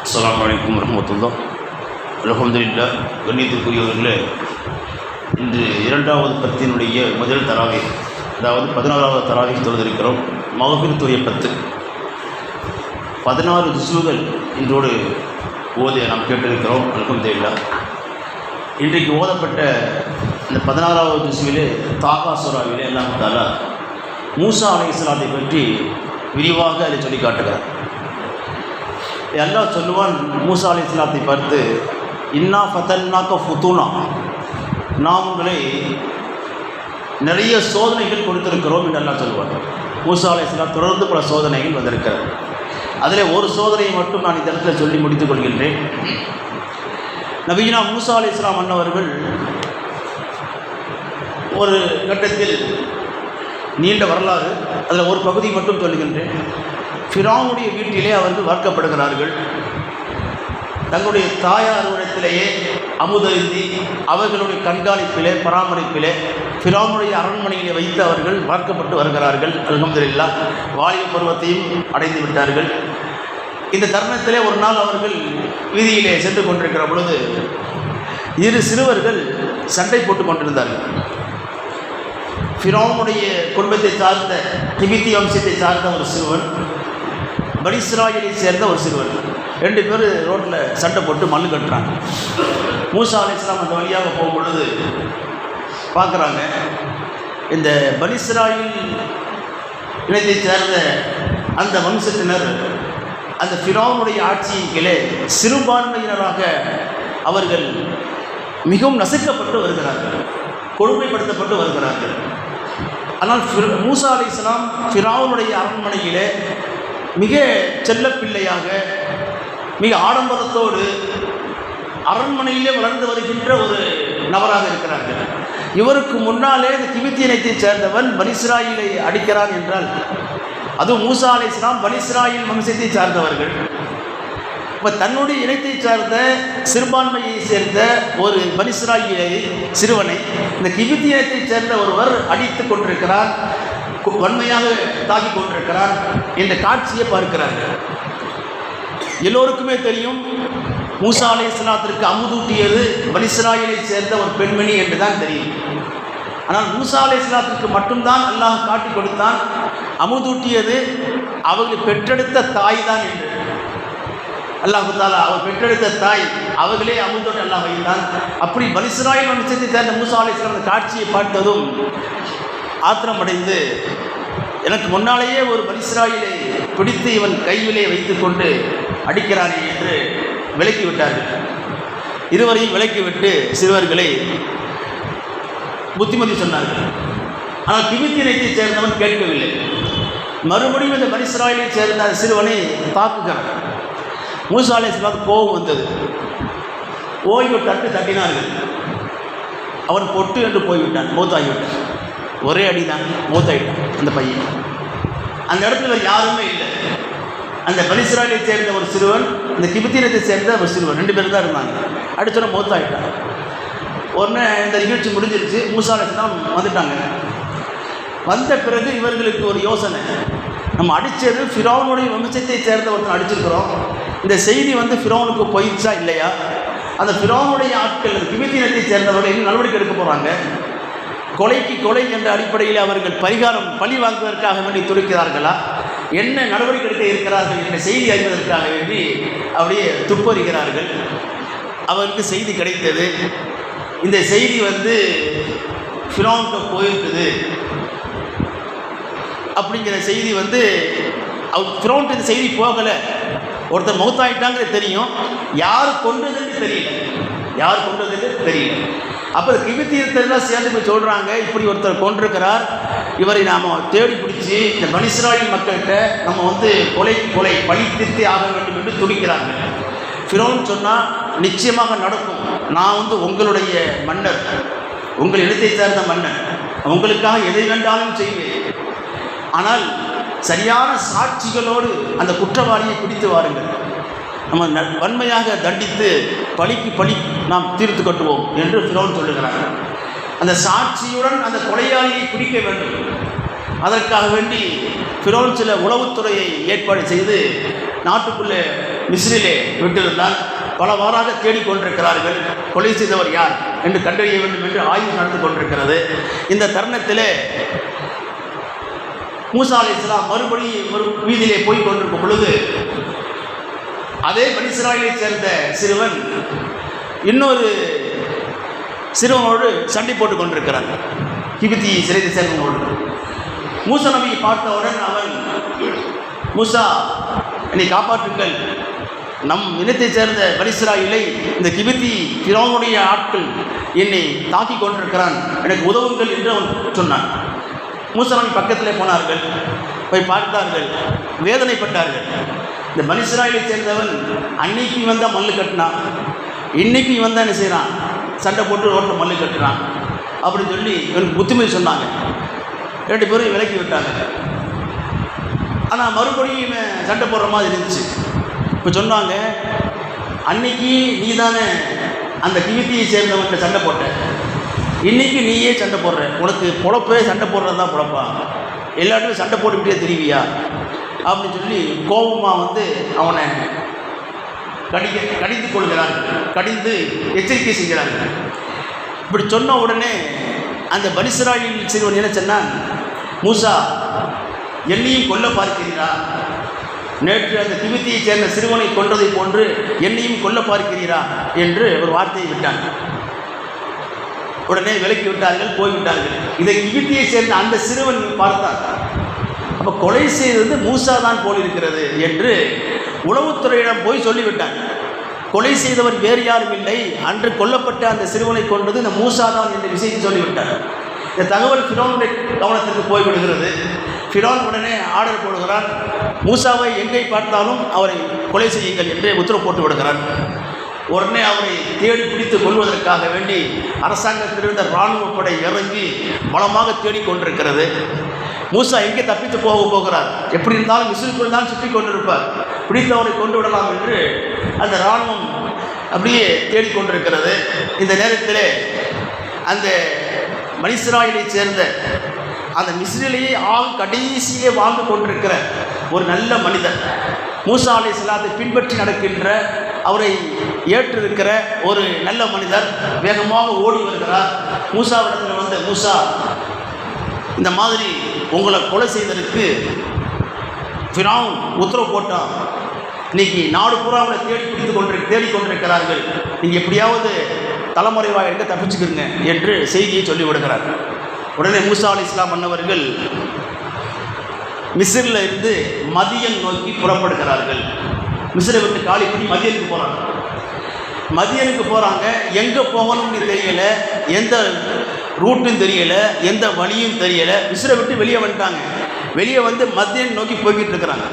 அஸ்ஸலாமு அலைக்கும் வரஹ்மத்துல்லாஹ். அல்ஹம்துலில்லாஹ். கண்ணியத்திற்குரியவர்களே, இன்று இரண்டாவது பத்தினுடைய முதல் தராவி, அதாவது 16வது தராவி தொழுதிருக்கிறோம். மகஃபிரத்துடைய 16 ஜுஸ்கள் இன்றோடு ஓதி நாம் கேட்டிருக்கிறோம். அல்ஹம்துலில்லாஹ். இன்றைக்கு ஓதப்பட்ட இந்த 16வது ஜுஸ்விலே தாகா சூராவிலே அல்லாஹ் தஆலா மூசா அலைஹிஸ்ஸலாத்தை பற்றி விரிவாக அதை சொல்லி காட்டுகிறார். அல்லாஹ் சொல்லுவான் மூசா அலைஹிஸ்ஸலாத்தை பார்த்து, இன்னா ஃபதன்னாக ஃபுதூனா, நாம் உங்களை நிறைய சோதனைகள் கொடுத்திருக்கிறோம் என்று அல்லாஹ் சொல்லுவான். மூசா அலைஹிஸ்ஸலாம் தொடர்ந்து பல சோதனைகள் வந்திருக்கிறது. அதில் ஒரு சோதனையை மட்டும் நான் இந்த இடத்துல சொல்லி முடித்துக் கொள்கின்றேன். நபியினா மூசா அலைஹிஸ்ஸலாம் அன்னவர்கள் ஒரு கட்டத்தில் நீண்ட வரலாறு, அதில் ஒரு பகுதி மட்டும் சொல்லுகின்றேன். ஃபிரௌனுடைய வீட்டிலே அவர்கள் வளர்க்கப்படுகிறார்கள். தங்களுடைய தாயாரிடத்திலேயே அமுதருந்தி அவர்களுடைய கண்காணிப்பிலே பராமரிப்பிலே ஃபிரௌனுடைய அரண்மனையிலே வைத்து அவர்கள் வளர்க்கப்பட்டு வருகிறார்கள். அல்ஹம்துலில்லாஹ். வாலிப பருவத்தையும் அடைந்து விட்டார்கள். இந்த தருணத்திலே ஒரு நாள் அவர்கள் வீதியிலே சென்று கொண்டிருக்கிற பொழுது இரு சிறுவர்கள் சண்டை போட்டு கொண்டிருந்தார்கள். ஃபிரௌனுடைய குடும்பத்தை சார்ந்த கிபித்தி வம்சத்தை சார்ந்த ஒரு சிறுவன், பனி இஸ்ராயீலை சேர்ந்த ஒரு சிறுவன், 2 பேர் ரோட்டில் சண்டை போட்டு மல்லு கட்டுறாங்க. மூசா அலைஹிஸ்ஸலாம் அந்த வழியாக போகும் பொழுது பார்க்குறாங்க, இந்த பனி இஸ்ராயீல் இனத்தை சேர்ந்த அந்த வம்சத்தினர் அந்த ஃபிரௌனுடைய ஆட்சியின் கீழே சிறுபான்மையினராக அவர்கள் மிகவும் நசுக்கப்பட்டு வருகிறார்கள், கொடுமைப்படுத்தப்பட்டு வருகிறார்கள். ஆனால் மூசா அலைஹிஸ்ஸலாம் ஃபிரௌனுடைய அரண்மனையிலே மிக செல்லப்பிள்ளையாக, மிக ஆடம்பரத்தோடு அரண்மனையிலே வளர்ந்து வருகின்ற ஒரு நபராக இருக்கிறார்கள். இவருக்கு முன்னாலே இந்த கிபித்தி இனத்தை சேர்ந்தவன் பனி இஸ்ராயீலை அடிக்கிறான் என்றால், அதுவும் மூசா அலைஹிஸ்ஸலாம் பனி இஸ்ராயீல் வம்சத்தை சார்ந்தவர்கள். இப்போ தன்னுடைய இனத்தை சார்ந்த சிறுபான்மையை சேர்ந்த ஒரு பனி இஸ்ராயீலை சிறுவனை இந்த கிபித்தி இனத்தை சேர்ந்த ஒருவர் அடித்து கொண்டிருக்கிறார், வன்மையாக தாக்கி கொண்டிருக்கிறார் என்ற காட்சியை பார்க்கிறார்கள். எல்லோருக்குமே தெரியும், மூசா அலைஹிஸ்ஸலாத்திற்கு அமுதூட்டியது பனி இஸ்ராயீலை சேர்ந்த ஒரு பெண்மணி என்று தான் தெரியும். ஆனால் மூசா அலைஹிஸ்ஸலாத்திற்கு மட்டும்தான் அல்லாஹ் காட்டி கொடுத்தான், அமுதூட்டியது அவர்களை பெற்றெடுத்த தாய் தான் என்று. அல்லாஹு தஆலா அவர் பெற்றெடுத்த தாய் அவர்களே அமுதூட்டி அல்லாஹ் வைத்தான். அப்படி பனி இஸ்ராயீல் வம்சத்தை சேர்ந்த மூசா அலைஹிஸ்ஸலாம் அந்த காட்சியை பார்த்ததும் ஆத்திரமடைந்து, எனக்கு முன்னாலேயே ஒரு பனி இஸ்ராயீலை பிடித்து இவன் கையிலே வைத்துக்கொண்டு அடிக்கிறானே என்று விலக்கி விட்டார்கள். இருவரையும் விலக்கிவிட்டு சிறுவர்களை புத்திமதி சொன்னார்கள். ஆனால் கிபித்தி இனத்தை சேர்ந்தவன் கேட்கவில்லை. மறுபடியும் இந்த பனி இஸ்ராயீலை சேர்ந்த சிறுவனை தாக்குகிறான். மூசா அலைஹிஸ்ஸலாத்துக்கு கோபம் வந்தது. ஓய்வு தட்டினார்கள். அவன் பொட்டு என்று போய்விட்டான், மூத்தாகிவிட்டான். ஒரே அடி தான், மூத்தாயிட்டான் அந்த பையன். அந்த இடத்துல யாருமே இல்லை. அந்த பனி இஸ்ராயீலை சேர்ந்த ஒரு சிறுவன், இந்த கிபித்தி இனத்தை சேர்ந்த ஒரு சிறுவன், 2 பேர் தான் இருந்தாங்க. அடிச்சோட மூத்தாயிட்டான். உடனே இந்த நிகழ்ச்சி முடிஞ்சிருச்சு. மூசா அலைஹிஸ்ஸலாம் வந்துட்டாங்க. வந்த பிறகு இவர்களுக்கு ஒரு யோசனை, நம்ம அடித்தது ஃபிரௌனுடைய வம்சத்தை சேர்ந்த ஒருத்தன் அடிச்சிருக்கிறோம். இந்த செய்தி ஃபிரௌனுக்கு போயிடுச்சா இல்லையா? அந்த ஃபிரௌனுடைய ஆட்கள், அந்த கிபித்தி இனத்தை சேர்ந்தவர்கள் இன்னும் நடவடிக்கை எடுக்க போகிறாங்க. கொலைக்கு கொலை என்ற அடிப்படையில் அவர்கள் பரிகாரம் பழி வாங்குவதற்காக வேண்டி துடிக்கிறார்களா, என்ன நடவடிக்கை எடுக்க இருக்கிறார்கள் என்ற செய்தி அறிவதற்காக வேண்டி அப்படியே துப்பறிகிறார்கள். அவருக்கு செய்தி கிடைத்தது. இந்த செய்தி ஃபிரௌனுக்கு போயிருக்குது அப்படிங்கிற செய்தி அவர் ஃபிரௌனுக்கு இந்த செய்தி போகலை. ஒருத்தர் மௌத்தாயிட்டாங்கிறது தெரியும், யார் கொண்டதுன்னு தெரியல. அப்போ கிபித்தி இனத்தெல்லாம் சேர்ந்து போய் சொல்கிறாங்க, இப்படி ஒருத்தர் கொண்டிருக்கிறார், இவரை நாம் தேடி பிடிச்சி இந்த பனி இஸ்ராயீல் மக்கள்கிட்ட நம்ம கொலைக்கு கொலை பழி தீர்த்தே ஆக வேண்டும் என்று துடிக்கிறாங்க. ஃபிரௌன் சொன்னால் நிச்சயமாக நடக்கும், நான் உங்களுடைய மன்னர், உங்கள் இனத்தை சேர்ந்த மன்னர், உங்களுக்காக எதை வேண்டாலும் செய்வேன். ஆனால் சரியான சாட்சிகளோடு அந்த குற்றவாளியை பிடித்து வாருங்கள், நம்ம வன்மையாக தண்டித்து பழிக்கு பழி நாம் தீர்த்து கட்டுவோம் என்று ஃபிரௌன் சொல்லுகிறார். அந்த சாட்சியுடன் அந்த கொலையாளியை பிடிக்க வேண்டும். அதற்காக வேண்டி ஃபிரௌன் சில உளவுத்துறையை ஏற்பாடு செய்து நாட்டுக்குள்ளே மிஸ்ரிலே விட்டிருந்தான். பல வாராக தேடிக்கொண்டிருக்கிறார்கள். கொலை செய்தவர் யார் என்று கண்டறிய வேண்டும் என்று ஆய்வு நடந்து கொண்டிருக்கிறது. இந்த தருணத்திலே மூசா அலைஹிஸ்ஸலாம் மறுபடியும் ஒரு வீதியிலே போய் கொண்டிருக்கும் பொழுது அதே பனி இஸ்ராயீலை சேர்ந்த சிறுவன் இன்னொரு சிறுவனோடு சண்டை போட்டுக் கொண்டிருக்கிறான். கிபித்தி சிறையை சேர்ந்தவனோடு மூசா நபியை பார்த்தவுடன் அவன், மூசா என்னை காப்பாற்றுங்கள், நம் இனத்தை சேர்ந்த பனி இஸ்ராயீலை இந்த கிபித்தி ஃபிரௌனுடைய ஆட்கள் என்னை தாக்கி கொண்டிருக்கிறான், எனக்கு உதவுங்கள் என்று அவன் சொன்னான். மூசா நபி பக்கத்திலே போனார்கள், போய் பார்த்தார்கள், வேதனைப்பட்டார்கள். இந்த பனி இஸ்ராயீலை சேர்ந்தவன் அன்னைக்கு வந்தால் மல்லு கட்டினான், இன்னைக்கு வந்தால் என்ன செய்கிறான், சண்டை போட்டு ரோட்டில் மல்லு கட்டுறான் அப்படின்னு சொல்லி இவனுக்கு புத்திமதி சொன்னாங்க. 2 பேரும் விலக்கி விட்டாங்க. ஆனால் மறுபடியும் சண்டை போடுற மாதிரி இருந்துச்சு. இப்போ சொன்னாங்க, அன்னைக்கு நீ தானே அந்த கிவித்தியை சேர்ந்தவன்கிட்ட சண்டை போட்ட, இன்றைக்கி நீயே சண்டை போடுற, உனக்கு பொழப்பே சண்டை போடுறது தான் பொழப்பா, எல்லாருமே சண்டை போட்டுக்கிட்டே தெரிவியா அப்படின்னு சொல்லி கோபமாக அவனை கடிந்து கொள்கிறார்கள், கடிந்து எச்சரிக்கை செய்கிறார்கள். இப்படி சொன்ன உடனே அந்த பனி இஸ்ராயீல் சிறுவன் என்ன சொன்னான், மூசா என்னையும் கொல்ல பார்க்கிறீரா, நேற்று அந்த கிபித்தியை சேர்ந்த சிறுவனை கொன்றதை போன்று என்னையும் கொல்ல பார்க்கிறீரா என்று ஒரு வார்த்தையை விட்டான். உடனே விலக்கி விட்டார்கள், போய்விட்டார்கள். இதை கிபித்தியை சேர்ந்த அந்த சிறுவன் பார்த்தான். அப்போ கொலை செய்தது மூசா தான் போலிருக்கிறது என்று உளவுத்துறையிடம் போய் சொல்லிவிட்டான். கொலை செய்தவர் வேறு யாரும் இல்லை, அன்று கொல்லப்பட்ட அந்த சிறுவனை கொண்டது இந்த மூசா தான் என்ற விஷயத்தை சொல்லிவிட்டார். இந்த தகவல் ஃபிரௌனுடைய கவனத்திற்கு போய்விடுகிறது. ஃபிரௌன் உடனே ஆர்டர் போடுகிறான், மூசாவை எங்கே பார்த்தாலும் அவரை கொலை செய்யுங்கள் என்று உத்தரவு போட்டு விடுகிறான். உடனே அவரை தேடி பிடித்து கொள்வதற்காக வேண்டி அரசாங்கத்திலிருந்த இராணுவ படை இறங்கி பலமாக தேடிக்கொண்டிருக்கிறது. மூசா எங்கே தப்பித்து போகிறார், எப்படி இருந்தாலும் மிஸ்ருக்குள் தான் சுற்றி கொண்டிருப்பார், பிடித்தவரை கொண்டு விடலாம் என்று அந்த இராணுவம் அப்படியே தேடிக்கொண்டிருக்கிறது. இந்த நேரத்தில் அந்த பனி இஸ்ராயீலை சேர்ந்த அந்த மிஸ்ரிலேயே கடைசியே வாழ்ந்து கொண்டிருக்கிற ஒரு நல்ல மனிதர், மூசா அலைஹிஸ்ஸலாத்தை பின்பற்றி நடக்கின்ற, அவரை ஏற்றிருக்கிற ஒரு நல்ல மனிதர் வேகமாக ஓடி வருகிறார். மூசாவிடத்தில் மூசா, இந்த மாதிரி உங்களை கொலை செய்ததற்கு ஃபிரௌன் உத்தரவு போட்டான், இன்னைக்கு நாடு பூராவை தேடிக்கொண்டிருக்கிறார்கள், நீங்கள் எப்படியாவது தலைமுறைவாக இருக்க தப்பிச்சுக்கிறங்க என்று செய்தியை சொல்லிவிடுகிறார். உடனே மூசா அலைஹிஸ்ஸலாம் அன்னவர்கள் மிஸ்ரில் இருந்து மதியன் நோக்கி புறப்படுகிறார்கள். மிஸ்ரை விட்டு காலி பண்ணி மதியனுக்கு போகிறாங்க. எங்கே போகணும்னு தெரியலை, எந்த ரூட்டும் தெரியலை, எந்த வழியும் தெரியலை. மிஸ்ரை விட்டு வெளியே வந்துட்டாங்க. வெளியே மதியன் நோக்கி போய்கிட்டு இருக்கிறாங்க.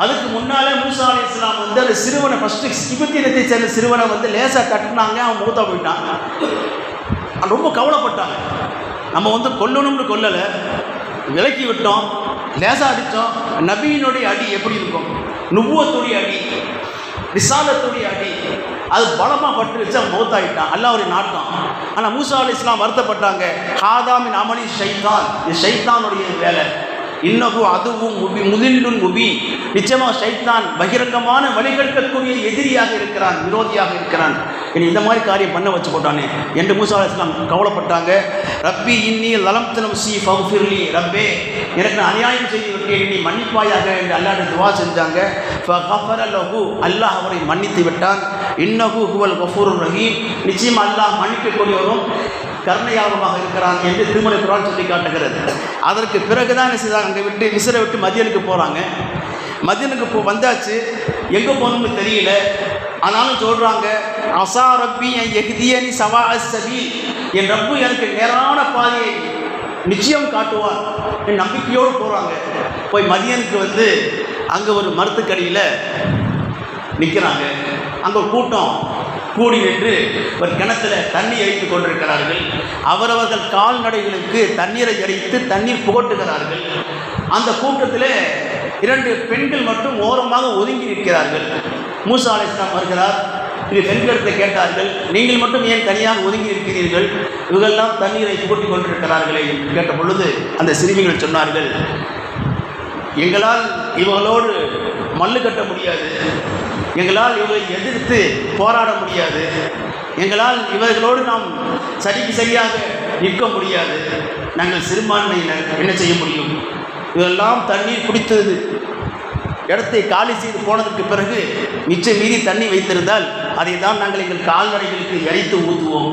அதுக்கு முன்னாலே மூசா அலைஹிஸ்ஸலாம் அந்த சிறுவனை ஃபஸ்ட்டு கிபித்தி இனத்தை சேர்ந்த சிறுவனை லேசாக தட்டினாங்க, அவன் மூத்தா போயிட்டான். ரொம்ப கவலைப்பட்டாங்க. நம்ம கொல்லணும்னு கொல்லலை, விலக்கி விட்டோம், லேசாக அடித்தோம். நபியினுடைய அடி எப்படி இருக்கும், நுபுவத்துடைய அடி, ரிசாலத்துடைய அடி, அது பலமாக பட்டு வச்சு அவன் மௌத்தாயிட்டான், அல்லாஹ்வுடைய நாட்டம். ஆனால் மூசா அலைஹிஸ்ஸலாம் வருத்தப்பட்டாங்க, ஹாதாமின் அமலி ஷைத்தான், இது ஷைத்தானுடைய வேலை, இன்னகு அதுவும் முதில்லுன் முபி, நிச்சயமாக ஷைத்தான் பகிரங்கமான வழிகெடுக்கக்கூடிய எதிரியாக இருக்கிறான், விரோதியாக இருக்கிறான், இனி இந்த மாதிரி காரியம் பண்ண வச்சு போட்டானே என்று மூசா அலைஹிஸ்ஸலாம் கவலைப்பட்டாங்க. ரப்பி இன்னி லலம்து நஃப்ஸி ஃபக்ஃபிர்லி, ரப்பே எனக்கு அநியாயம் செய்து விட்டேன், நீ மன்னிப்பாயாக என்று அல்லாஹ்விடம் துவா செஞ்சாங்க. ஃபகஃபர லஹு, அல்லாஹ் அவரை மன்னித்து விட்டான். இன்னஹு ஹுவல் கஃபூருர் ரஹீம், நிச்சயமாக அல்லாஹ் மன்னிக்கக்கூடியவரும் கருணையாளமாக இருக்கிறான் என்று திருமலை குர்ஆன் சொல்லி காட்டுகிறது. அதற்கு பிறகுதான் என்ன செய்தாங்க, அங்கே விட்டு மிஸ்ரை விட்டு மதியனுக்கு போகிறாங்க. மதியனுக்கு வந்தாச்சு, எங்கே போகணும்னு தெரியல. ஆனாலும் சொல்கிறாங்க, அசா ரப்பி யஹ்தியனி சவா அஸ்ஸபீல், என் ரப்பு எனக்கு நேரான பாதையை நிச்சயம் காட்டுவார் என் நம்பிக்கையோடு போகிறாங்க. போய் மதியனுக்கு அங்கே ஒரு மரத்துக்கடியில் நிற்கிறாங்க. அங்கே ஒரு கூட்டம் கூடி நின்று ஒரு கிணத்துல தண்ணி இறைத்து கொண்டிருக்கிறார்கள். அவரவர்கள் கால்நடைகளுக்கு தண்ணீரை இறைத்து தண்ணீர் புகட்டுகிறார்கள். அந்த கூட்டத்தில் 2 பெண்கள் மட்டும் ஓரமாக ஒதுங்கி நிற்கிறார்கள். மூசா அலைஹிஸ்ஸலாம் வருகிறார். இது பெண்களிடத்தை கேட்டார்கள், நீங்கள் மட்டும் ஏன் தனியாக ஒதுங்கி இருக்கிறீர்கள், இவர்களெல்லாம் தண்ணீரை புகட்டி கொண்டிருக்கிறார்களே என்று கேட்ட பொழுது அந்த சிறுமிகள் சொன்னார்கள், எங்களால் இவர்களோடு மல்லு கட்ட முடியாது, எங்களால் இவர்களை எதிர்த்து போராட முடியாது, எங்களால் இவர்களோடு நாம் சரிக்கு சரியாக நிற்க முடியாது, நாங்கள் சிறுபான்மையினர் என்ன செய்ய முடியும்? இதெல்லாம் தண்ணீர் குடித்தது இடத்தை காலி செய்து போனதற்கு பிறகு மிச்சம் மீறி தண்ணி வைத்திருந்தால் அதை தான் நாங்கள் எங்கள் கால்நடைகளுக்கு இறைத்து ஊற்றுவோம்,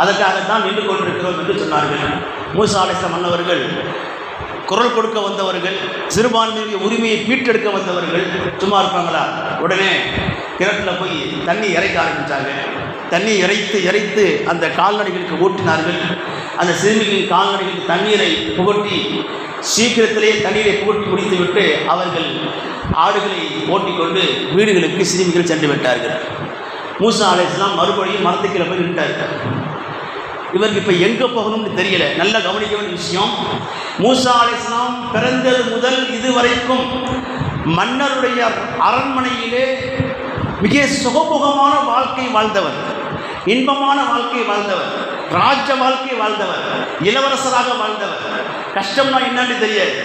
அதற்காகத்தான் நின்று கொண்டிருக்கிறோம் என்று சொன்னார்கள். மூசா அலைஹிஸ்ஸலாம் மன்னவர்கள் குரல் கொடுக்க வந்தவர்கள், சிறுபான்மையுடைய உரிமையை மீட்டெடுக்க வந்தவர்கள் சும்மா இருப்பாங்களா? உடனே கிணற்றில் போய் தண்ணி இறைக்க ஆரம்பித்தாங்க. தண்ணி இறைத்து அந்த கால்நடைகளுக்கு ஊற்றினார்கள். அந்த சிறுமிகளின் கால்நடைகளுக்கு தண்ணீரை புகட்டி சீக்கிரத்திலே தண்ணீரை புகட்டி முடித்துவிட்டு அவர்கள் ஆடுகளை ஓட்டிக்கொண்டு வீடுகளுக்கு சிறுமிகள் சென்று விட்டார்கள். மூசா அலைஹிஸ்ஸலாம் மறுபடியும் மரத்துக்கீழே போய் நின்றார்கள். இவருக்கு இப்போ எங்கே போகணும்னு தெரியல. நல்லா கவனிக்க வேண்டிய விஷயம், மூசா அலைஹிஸ்ஸலாம் பிறந்தது முதல் இதுவரைக்கும் மன்னருடைய அரண்மனையிலே மிக சுகமுகமான வாழ்க்கை வாழ்ந்தவர், இன்பமான வாழ்க்கை வாழ்ந்தவர், ராஜ்ய வாழ்க்கை வாழ்ந்தவர், இளவரசராக வாழ்ந்தவர். கஷ்டம்னா என்னான்னு தெரியாது,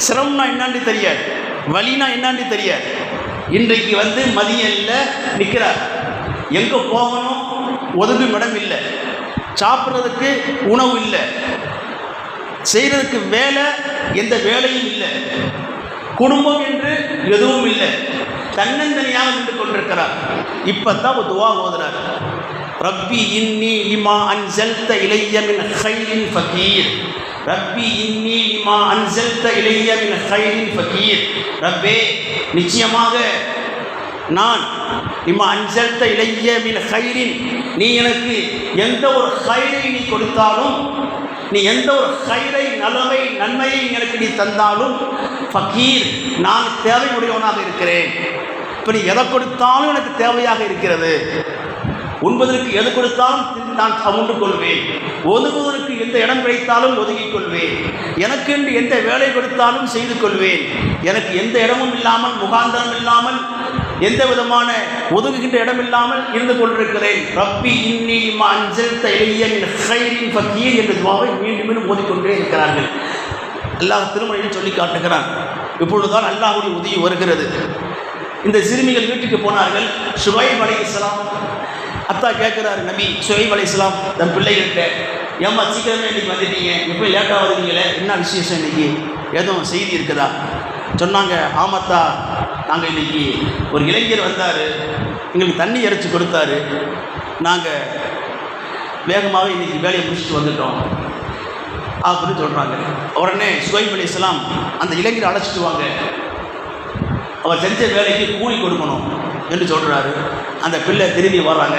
சிரமம்னா என்னான்னு தெரியாது, வலினா என்னான்னு தெரியாது. இன்றைக்கு மதியல்ல நிற்கிறார். எங்கே போகணும் ஒதுங்கும் இடம் இல்லை, சாப்பிட்றதுக்கு உணவு இல்லை, செய்கிறதுக்கு வேலை எந்த வேலையும் இல்லை, குடும்பம் என்று எதுவும் இல்லை, தன்னந்தனியாக நின்று கொண்டிருக்கிறார். இப்போ தான் ஒரு துவா ஓதுறார். ரப்பி இன்னி லிமா அன்ஸல்த இலைய மின் கைரின் ஃபகீர், ரப்பி இன்னி லிமா அன்ஸல்த இலைய மின் கைரின் ஃபகீர். ரப்பே, நிச்சயமாக நான் லிமா அன்ஸல்த இலைய மின் கைரின், நீ எனக்கு எந்த ஒரு கைரை நீ கொடுத்தாலும், நீ எந்த ஒரு கைரை நலவை நன்மையை எனக்கு நீ தந்தாலும், ஃபகீர், நான் தேவையுடையவனாக இருக்கிறேன். இப்போ நீ எதை கொடுத்தாலும் எனக்கு தேவையாக இருக்கிறது. உண்பதற்கு எது கொடுத்தாலும் நான் உண்டு கொள்வேன், ஒதுங்குவதற்கு எந்த இடம் கிடைத்தாலும் ஒதுங்கிக் கொள்வேன், எனக்கு என்று எந்த வேலை கொடுத்தாலும் செய்து கொள்வேன், எனக்கு எந்த இடமும் இல்லாமல் முகாந்தரம் இல்லாமல் எந்த விதமான ஒதுங்குகின்ற இடம் இல்லாமல் இருந்து கொண்டிருக்கிறேன். ரப்பி இன்னி லிமா அன்ஸல்த இலைய மின் கைரின் ஃபகீர் என்ற துவாவை மீண்டும் மீண்டும் ஓதிக்கொண்டே இருக்கிறார்கள். அல்லாஹ் திருமறையில் சொல்லி காட்டுகிறான். இப்பொழுதுதான் அல்லாஹ்வுடைய உதவி வருகிறது. இந்த சிறுமிகள் வீட்டுக்கு போனார்கள். ஷுவைப் அலைஹிஸ்ஸலாம் அத்தா கேட்குறாரு, நபி ஷுவைப் அலைஹிஸ்ஸலாம் தன் பிள்ளைகிட்ட, ஏம்மா சீக்கிரமே இன்றைக்கி வந்துட்டீங்க, எப்போ லேட்டாக வருவீங்களே, என்ன விசேஷம் இன்றைக்கி, எதுவும் செய்தி இருக்குதா? சொன்னாங்க, ஆமாத்தா, நாங்கள் இன்றைக்கி ஒரு இளைஞர் வந்தார், எங்களுக்கு தண்ணி இறைச்சி கொடுத்தாரு, நாங்கள் வேகமாகவே இன்றைக்கி வேலையை முடிச்சுட்டு வந்துட்டோம் அப்படின்னு சொல்கிறாங்க. உடனே ஷுவைப் அலைஹிஸ்ஸலாம் அந்த இளைஞரை அழைச்சிட்டு வாங்க, அவர் செஞ்ச வேலைக்கு கூலி கொடுக்கணும் என்று சொல்கிறாரு. அந்த பிள்ளை திரும்பி வர்றாங்க.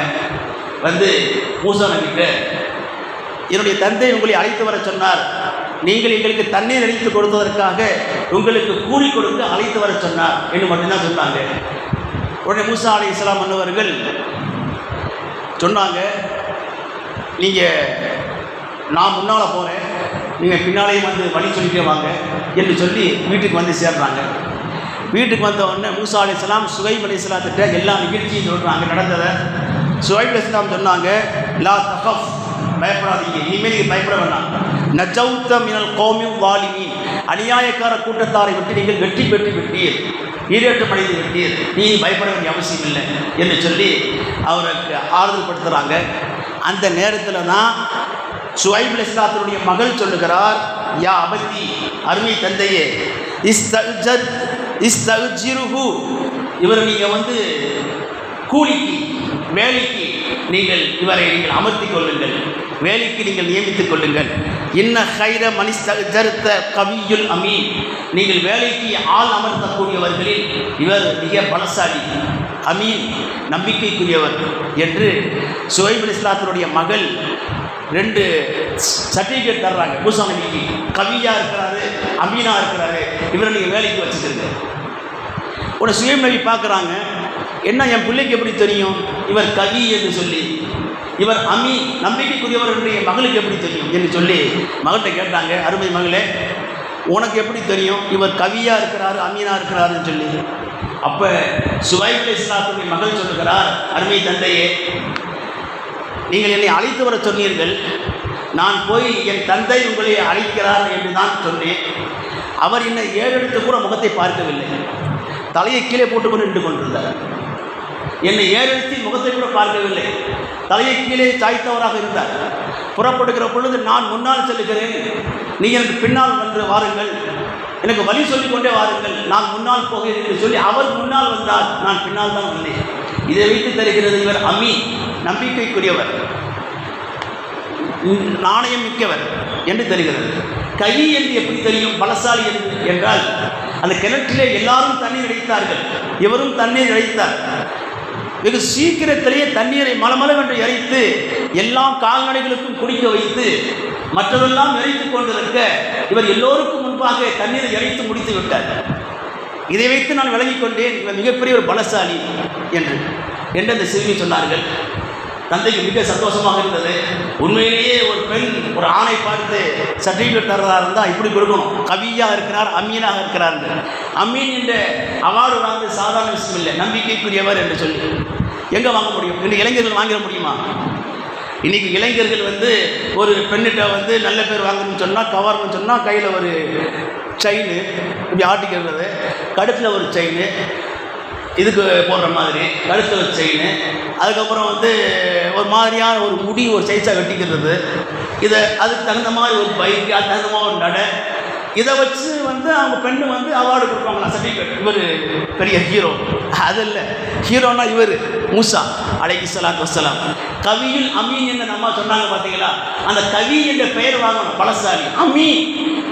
மூசா நபிகிட்ட, என்னுடைய தந்தை உங்களை அழைத்து வர சொன்னார், நீங்கள் எங்களுக்கு தண்ணீர் அழைத்து கொடுத்ததற்காக உங்களுக்கு கூலி கொடுத்து அழைத்து வர சொன்னார் என்று மட்டும்தான் சொன்னாங்க. உடனே மூசா அலைஹிஸ்ஸலாம் மன்னவர்கள் சொன்னாங்க, நீங்கள் நான் முன்னால் போகிறேன், நீங்கள் பின்னாலேயும் வழி சொல்லிட்டே வாங்க என்று சொல்லி வீட்டுக்கு சேர்றாங்க. வீட்டுக்கு வந்த உடனே மூசா அலைஹிஸ்ஸலாம் ஷுவைப் அலைஹிஸ்ஸலாத்திட்ட எல்லா நிகழ்ச்சியும் சொல்கிறாங்க நடந்ததை. ஷுவைப் அலைஹிஸ்ஸலாம் சொன்னாங்க, லா தகஃப், பயப்படாதீங்க, இனிமேல் நீங்கள் பயப்பட வேண்டாம், நஜௌத மினல் கௌமில் வாலிமீன், அநியாயக்கார கூட்டத்தாரை விட்டு நீங்கள் வெற்றி பெற்று விட்டீர், ஈரேற்றம் அடைந்து விட்டீர், நீ பயப்பட வேண்டிய அவசியம் இல்லை என்று சொல்லி அவருக்கு ஆறுதல் படுத்துகிறாங்க. அந்த நேரத்தில் தான் ஷுவைப் அலைஹிஸ்ஸலாத்தினுடைய மகள் சொல்லுகிறார், யா அபத்தி, அருமை தந்தையே, இஸ்தஜிருஹு, இவர் நீங்கள் கூலிக்கு வேலைக்கு இவரை நீங்கள் அமர்த்தி கொள்ளுங்கள், வேலைக்கு நீங்கள் நியமித்துக் கொள்ளுங்கள். இன்ன ஹைர மனிஸ்தஜர்த கவியுல் அமீன், நீங்கள் வேலைக்கு ஆள் அமர்த்தக்கூடியவர்களில் இவர் மிக பலசாலி, அமீன், நம்பிக்கைக்குரியவர் என்று ஷுவைப் அலைஹிஸ்ஸலாத்தினுடைய மகள் 2 சர்டிஃபிகேட் தர்றாங்க மூசா நபிக்கு. கவியாக இருக்கிறாரு, அமீனாக இருக்கிறாரு, இவரை நீங்கள் வேலைக்கு வச்சுக்கிறீங்க. உடனே ஷுவைப் நபி பார்க்குறாங்க, என்ன என் பிள்ளைக்கு எப்படி தெரியும் இவர் கவி என்று சொல்லி, இவர் அமீன், நம்பிக்கைக்குரியவர் என்று என் மகளுக்கு எப்படி தெரியும் என்று சொல்லி மகள்கிட்ட கேட்டாங்க, அருமை மகளே, உனக்கு எப்படி தெரியும் இவர் கவியாக இருக்கிறாரு, அமீனாக இருக்கிறாருன்னு சொல்லி. அப்போ ஷுவைப் அலைஹிஸ்ஸலாத்துடைய மகள் சொல்லுகிறார், அருமை தந்தையே, நீங்கள் என்னை அழைத்து வர சொன்னீர்கள், நான் போய் என் தந்தை உங்களை அழைக்கிறார் என்று தான் சொன்னேன். அவர் என்னை 7 எடுத்து கூட முகத்தை பார்க்கவில்லை, தலையை கீழே போட்டுக்கொண்டு நின்று கொண்டிருந்தார். என்னை ஏறெடுத்து முகத்தை கூட பார்க்கவில்லை, தலையை கீழே சாய்த்தவராக இருந்தார். புறப்படுகிற பொழுது நான் முன்னால் செல்லுகிறேன், நீ எனக்கு பின்னால் வந்து வாருங்கள், எனக்கு வழி சொல்லிக் கொண்டே வாருங்கள், நான் முன்னால் போகிறேன் என்று சொல்லி அவர் முன்னால் வந்தார், நான் பின்னால் தான் வந்தேன். இதை வைத்து தருகிறது இவர் அமீன், நம்பிக்கைக்குரியவர், நாணயம் மிக்கவர் என்று தெரிகிறது. கவி என்று எப்படி தெரியும் பலசாலி என்றால், அந்த கிணற்றிலே எல்லாரும் தண்ணீர் இறைத்தார்கள், இவரும் தண்ணீர் இறைத்தார். வெகு சீக்கிரத்திலேயே தண்ணீரை மலமளவென்று இறைத்து எல்லா கால்நடைகளுக்கும் குடிக்க வைத்து மற்றதெல்லாம் இறைத்து கொண்டிருக்க இவர் எல்லோருக்கும் முன்பாக தண்ணீரை இறைத்து முடித்து விட்டார். இதை வைத்து நான் விளங்கிக் கொண்டேன் இவர் மிகப்பெரிய ஒரு பலசாலி என்று அந்த சிறுமி சொன்னார்கள். தந்தைக்கு மிக சந்தோஷமாக இருந்தது. உண்மையிலேயே ஒரு பெண் ஒரு ஆணை பார்த்து சர்டிஃபிகேட் தர்றதா இருந்தால் இப்படி கொடுக்கணும், கவியாக இருக்கிறார், அமீனாக இருக்கிறார். அமீன் என்ற அவார்டு வாங்க சாதாரண விஷயம் இல்லை, நம்பிக்கைக்குரியவர் என்று சொல்லி எங்கே வாங்க முடியும்? இன்று இளைஞர்கள் வாங்கிட முடியுமா? இன்றைக்கி இளைஞர்கள் ஒரு பெண்ணிட்ட நல்ல பேர் வாங்கணும்னு சொன்னால், கவர்னு சொன்னால் கையில் ஒரு செயின் இப்படி ஆட்டிக்கிறது, கழுத்தில் ஒரு செயின் இதுக்கு போடுற மாதிரி கழுத்தில் ஒரு செயின், அதுக்கப்புறம் ஒரு மாதிரியான ஒரு முடி ஒரு சைஸாக வெட்டிக்கிறது, இதை அதுக்கு தகுந்த மாதிரி ஒரு பைக்கு, அது தகுந்த மாதிரி ஒரு நடை, இதை வச்சு அவங்க பெண்ணு அவார்டு கொடுப்பாங்களா, சர்டிஃபிகேட். இவர் பெரிய ஹீரோ. அது இல்லை, ஹீரோனா இவர் மூசா அலைஹிஸ்ஸலாத்து வஸ்ஸலாம். கவியுல் அமீன் என்று நம்ம சொன்னாங்க பார்த்தீங்களா, அந்த கவி என்ற பெயர் வாங்கணும், பலசாலி, அமீன்,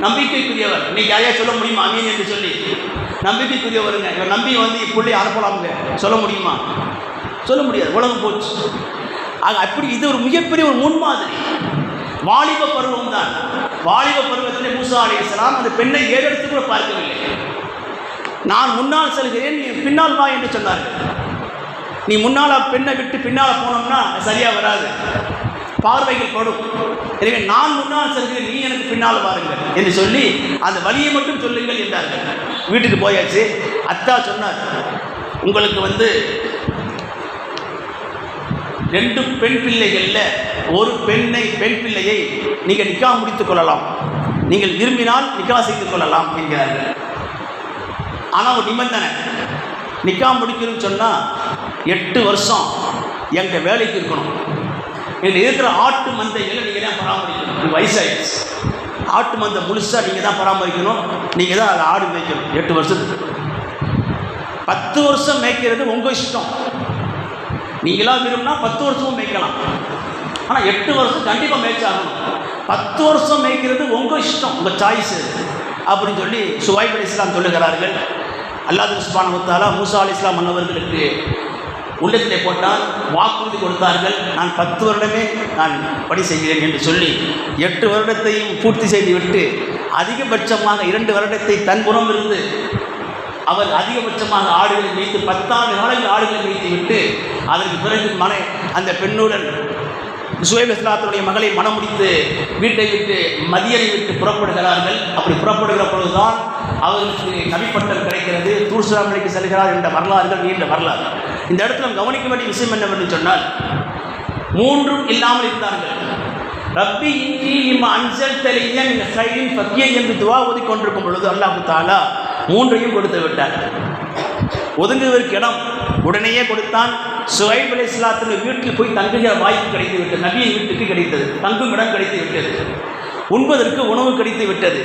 நம்பிக்கைக்குரியவர். இன்னைக்கு யாரையா சொல்ல முடியுமா அமீன் என்று சொல்லி? நம்பிக்கைக்குரியவருங்க. இவர் நம்பி இப்படி அனுப்பலாமுங்க, சொல்ல முடியுமா? சொல்ல முடியாது, உலகம் போச்சு. அப்படி இது ஒரு மிகப்பெரிய ஒரு முன்மாதிரி. வாலிப பருவம் தான். வாலிப பருவத்திலே மூசா அலைஹிஸ்ஸலாம் அந்த பெண்ணை ஏறெடுத்து கூட பார்க்கவில்லை. நான் முன்னால் செல்கிறேன், நீ பின்னால் வா என்று சொன்னார்கள். நீ முன்னால் பெண்ணை விட்டு பின்னால் போனோம்னா சரியாக வராது, பார்வைகள் படும். எனவே நான் முன்னால் செல்கிறேன், நீ எனக்கு பின்னால் வாருங்கள் என்று சொல்லி அந்த வழியை மட்டும் சொல்லுங்கள் என்றார்கள். வீட்டுக்கு போயாச்சு. அத்தா சொன்னார், உங்களுக்கு 2 பெண் பிள்ளைகளில் ஒரு பெண் பிள்ளையை நீங்கள் நிக்கா முடித்துக் கொள்ளலாம், நீங்கள் விரும்பினால் நிக்கா செய்து கொள்ளலாம் என்கிறார்கள். ஆனால் ஒரு நிபந்தனை, நிக்கா முடிக்கணும்னு சொன்னால் 8 வருஷம் என்கிட்ட வேலைக்கு இருக்கணும், எங்கள் இருக்கிற ஆட்டு மந்தைகளை நீங்கள் தான் பராமரிக்கணும், வயசாகிடுச்சு, ஆட்டு மந்தை முழுசாக நீங்கள் தான் பராமரிக்கணும், நீங்கள் தான் அதை ஆடு மேய்க்கணும் 8 வருஷத்துக்கு. 10 வருஷம் மேய்க்கிறது உங்கள் இஷ்டம், நீங்களாக விரும்பினா 10 வருஷமும் மேய்க்கலாம். ஆனால் 8 வருஷம் கண்டிப்பாக மேய்ச்சாகணும். 10 வருஷம் மேய்க்கிறது உங்கள் இஷ்டம், உங்கள் சாய்ஸு அப்படின்னு சொல்லி சுவைப் அலைஹிஸ்ஸலாம் சொல்லுகிறார்கள். அல்லாஹ் சுப்ஹானஹு வ தஆலா மூசா அலைஹிஸ்ஸலாம் மன்னவர்களுக்கு உள்ளத்திலே போட்டால் வாக்குறுதி கொடுத்தார்கள், நான் 10 வருடமே நான் பணி செய்கிறேன் என்று சொல்லி 8 வருடத்தையும் பூர்த்தி செய்துவிட்டு அதிகபட்சமாக 2 வருடத்தை தன்புறம் இருந்து அவர் அதிகபட்சமாக ஆடுகளை மேய்த்து 10 ஆண்டு காலங்கள் ஆடுகளை மேய்த்து விட்டு அதற்கு பிறகு அந்த பெண்ணுடன் சுவைப் அலைஹிஸ்ஸலாத்துடைய மகளை மனம் முடித்து வீட்டை விட்டு மதியனை விட்டு புறப்படுகிறார்கள். அப்படி புறப்படுகிற பொழுதுதான் அவர்களுக்கு நபிப்பட்டம் கிடைக்கிறது, தூர் சினா மலைக்கு செல்கிறார் என்ற வரலாறுகள் நீண்ட வரலாறு. இந்த இடத்துல கவனிக்க வேண்டிய விஷயம் என்னவென்று சொன்னால், 3 இல்லாமல் இருந்தார்கள். ரப்பி இன்னி லிமா அன்ஸல்தலிய மின் கைரின் ஃபக்கியன் என்று துவா ஓதிக்கொண்டிருக்கும் பொழுது அல்லாஹ் தஆலா 3ஐயும் கொடுத்து விட்டார். ஒதுங்குவதற்கு இடம் உடனேயே கொடுத்தான். சுவைப் அலைஹிஸ்ஸலாத்துடைய வீட்டில் போய் தங்குகிற வாய்ப்பு கிடைத்து விட்டது, நபியின் வீட்டுக்கு கிடைத்தது, தங்கும் இடம் கிடைத்து விட்டது, உண்பதற்கு உணவு கிடைத்து விட்டது,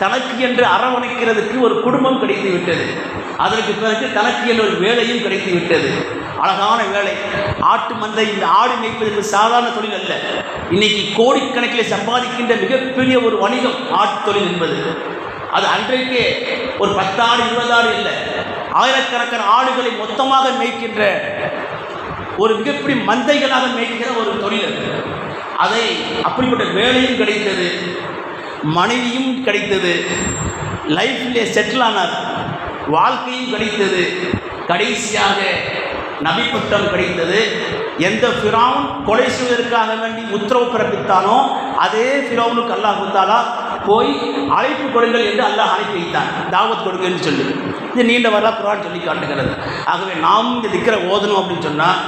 தனக்கு என்று அரவணைக்கிறதுக்கு ஒரு குடும்பம் கிடைத்து விட்டது, அதற்கு பிறகு தனக்கு என்று ஒரு வேலையும் கிடைத்து விட்டது. அழகான வேலை. ஆட்டு மந்தை ஆடு மேய்ப்பதற்கு சாதாரண தொழில் அல்ல. இன்னைக்கு கோடிக்கணக்கில் சம்பாதிக்கின்ற மிகப்பெரிய ஒரு வணிகம் ஆட்டு தொழில் என்பது. அது அன்றைக்கே ஒரு 10 ஆடு 20 ஆடு இல்லை, ஆயிரக்கணக்கான ஆடுகளை மொத்தமாக மேய்க்கின்ற ஒரு மிகப்பெரிய மந்தைகளாக மேய்க்கிற ஒரு தொழில். அதை அப்படிப்பட்ட வேலையும் கிடைத்தது, மனைவியும் கிடைத்தது, லைஃப்லே செட்டில் ஆனார், வாழ்க்கையும் கிடைத்தது, கடைசியாக நபிப்பட்டம் கிடைத்தது. எந்த ஃபிரௌன் கொலை செய்வதற்காக வேண்டி உத்தரவு பிறப்பித்தானோ அதே ஃபிரௌனுக்கு அல்லாஹ் தஆலா போய் அழைப்பு கொடுங்கள் என்று அல்லாஹ் அழைப்பு வைத்தான், தாவத் கொடுங்க என்று சொல்லி. இது நீண்ட வரலாறு குர்ஆன் சொல்லி காட்டுகிறது. ஆகவே நாம் இந்த திக்ரை ஓதணும் அப்படின்னு சொன்னால்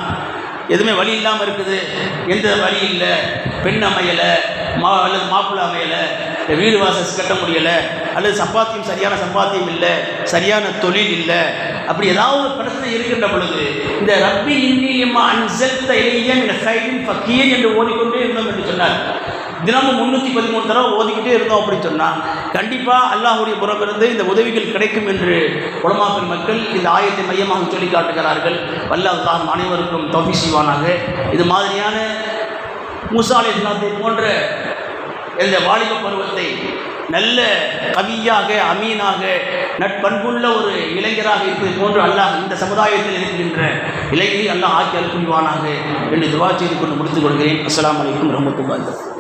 எதுவுமே வழி இல்லாமல் இருக்குது, எந்த வழி இல்லை, பெண் அமையலை, அல்லது மாப்பிள்ளை அமையலை, வீடு வாசல் கட்ட முடியலை, அல்லது சம்பாத்தியம் சரியான சம்பாத்தியம் இல்லை, சரியான தொழில் இல்லை, அப்படி ஏதாவது ஒரு பிரச்சனை இருக்கின்ற பொழுது இந்த ரப்பி இன்னியம்மா அன்சல்த இலையம் ஹைரின் ஃபக்கீர் என்று ஓதிக்கொண்டே இருந்தோம் என்று சொன்னார். தினமும் 313 தடவை ஓதிக்கிட்டே இருந்தோம் அப்படின்னு சொன்னால் கண்டிப்பாக அல்லாஹுடைய புறமிருந்து இந்த உதவிகள் கிடைக்கும் என்று உலமாக்கள் மக்கள் இந்த ஆயத்தை மையமாக சொல்லி காட்டுகிறார்கள். வல்ல அல்லாஹ் அனைவருக்கும் தௌஃபீக் செய்வானாக. இது மாதிரியான மூசா அலைஹிஸ்ஸலாத்தை போன்ற இந்த வாலிப பருவத்தை நல்ல கவியாக அமீனாக நட்பண்புள்ள ஒரு இளைஞராக இருப்பது போன்று அல்லாஹ் இந்த சமுதாயத்தில் இருக்கின்ற இளைஞரை அல்லாஹ் ஆக்கி அருள் புரிவானாக என்று துஆ செய்து கொண்டு முடித்துக் கொள்கிறேன். அஸ்ஸலாமு அலைக்கும் வரஹ்மத்துல்லாஹி.